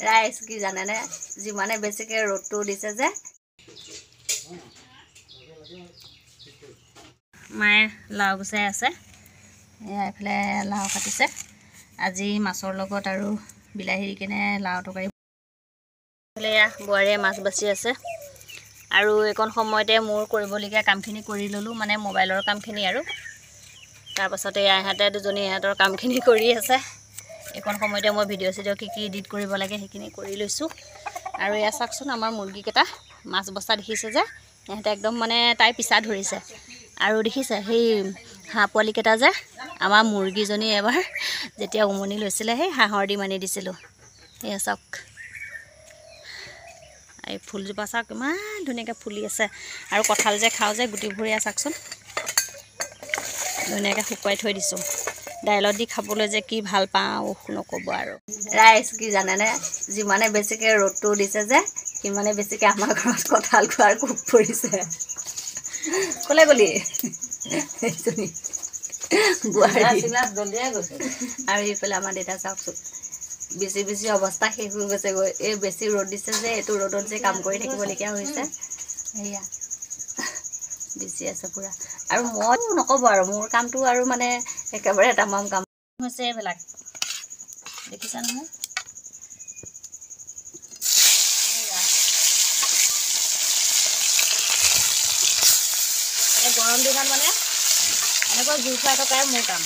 ৰাইজ কি জানেনে, যিমানে বেছিকৈ ৰ'দটো দিছে যে মায়ে লাও গুচাই আছে। এয়া এইফালে লাও কাটিছে আজি মাছৰ লগত আৰু বিলাহী দি কিনে লাও তৰকাৰী। এইফালে এয়া বোৱাৰীয়ে মাছ বাচি আছে আৰু এইকণ সময়তে মোৰ কৰিবলগীয়া কামখিনি কৰি ল'লোঁ, মানে মোবাইলৰ কামখিনি আৰু তাৰপাছতে ইহঁতে দুজনী ইহঁতৰ কামখিনি কৰি আছে। এইকণ সময়তে মই ভিডিঅ' চিডিঅ' কি এডিট কৰিব লাগে সেইখিনি কৰি লৈছোঁ। আৰু এয়া চাওকচোন আমাৰ মুৰ্গীকেইটা মাছ বচা দেখিছে যে ইহঁতে একদম মানে তাই পিছা ধৰিছে। আৰু দেখিছে সেই হাঁহ পোৱালিকেইটা যে আমাৰ মুৰ্গীজনী এবাৰ যেতিয়া উমনি লৈছিলে সেই হাঁহৰ ডিম আনি দিছিলোঁ। এয়া চাওক এই ফুলজোপা চাওক ইমান ধুনীয়াকৈ ফুলি আছে। আৰু কঁঠাল যে খাওঁ যে গুটিবোৰ এয়া চাওকচোন ধুনীয়াকৈ শুকুৱাই থৈ দিছোঁ। দাইলত দি খাবলৈ যে কি ভাল পাওঁ নক'ব আৰু। ৰাইজ কি জানেনে, যিমানে বেছিকৈ ৰ'দটো দিছে যে সিমানে বেছিকৈ আমাৰ ঘৰত কঁঠাল খোৱাৰ কোব পৰিছে। ক'লে গ'লি এইজনী বোৱাৰী আৰু এইফালে আমাৰ দেউতা চাওকচোন বেছি বেছি অৱস্থা শেষ হৈ গৈছেগৈ। এই বেছি ৰ'দ দিছে যে এইটো ৰ'দত যে কাম কৰি থাকিবলগীয়া হৈছে। সেয়া বেছি আছে পূৰা। আৰু মইতো নক'ব আৰু মোৰ কামটো আৰু মানে একেবাৰে তামাম কাম হৈছে। এইবিলাক দেখিছা নহয়। এই গৰম দিনত মানে এনেকুৱা জুই ফুৱাই থকাই মোৰ কাম।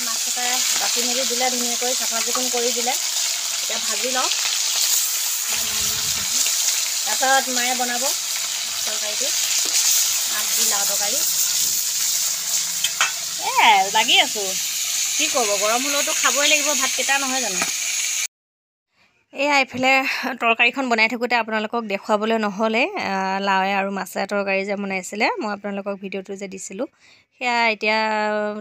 মাছকেইটা বাচি মেলি দিলে ধুনীয়াকৈ চাফা চিকুণ কৰি দিলে। এতিয়া ভাজি লওঁ, তাৰপিছত মায়ে বনাব তৰকাৰীটো, মাছ দি লাও তৰকাৰী। লাগি আছোঁ, কি কৰিব, গৰম হ'লেওতো খাবই লাগিব ভাতকেইটা, নহয় জানো। এয়া এইফালে তৰকাৰীখন বনাই থাকোঁতে আপোনালোকক দেখুৱাবলৈ নহ'লে লাওৱে আৰু মাছে তৰকাৰী যে বনাইছিলে মই আপোনালোকক ভিডিঅ'টো যে দিছিলোঁ সেয়া এতিয়া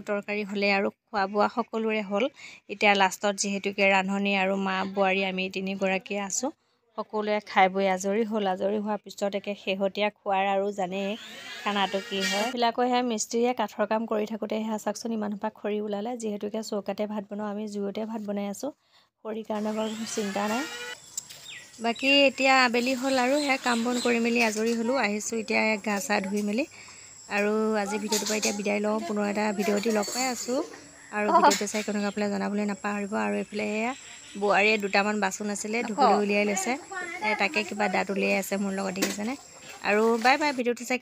তৰকাৰী হ'লে আৰু খোৱা বোৱা সকলোৰে হ'ল। এতিয়া লাষ্টত যিহেতুকে ৰান্ধনি আৰু মা বোৱাৰী আমি তিনিগৰাকীয়ে আছোঁ, সকলোৱে খাই বৈ আজৰি হ'ল। আজৰি হোৱাৰ পিছত একে শেহতীয়া খোৱাৰ আৰু জানেই খানাটো কি হয়। এইবিলাকো সেয়া মিস্ত্ৰীয়ে কাঠৰ কাম কৰি থাকোঁতে সেয়া চাওকচোন ইমান সোপা খৰি ওলালে। যিহেতুকে চৌকাতে ভাত বনাওঁ, আমি জুইতে ভাত বনাই আছোঁ, খৰিৰ কাৰণে বাৰু চিন্তা নাই। বাকী এতিয়া আবেলি হ'ল আৰু সেয়া কাম বন কৰি মেলি আজৰি হ'লোঁ। আহিছোঁ এতিয়া গা চা ধুই মেলি আৰু আজি ভিডিঅ'টোৰ পৰা এতিয়া বিদায় লওঁ। পুনৰ এটা ভিডিঅ' দি লগ পাই আছোঁ আৰু ভিডিঅ'টো চাই কেনেকুৱা পালে জনাবলৈ নাপাহৰিব। আৰু এইফালে এয়া বোৱাৰীয়ে দুটামান বাচন আছিলে ধুবলৈ উলিয়াই লৈছে, তাকে কিবা দাঁত উলিয়াই আছে মোৰ লগত, দেখিছেনে। আৰু বাই বাই, ভিডিঅ'টো চাই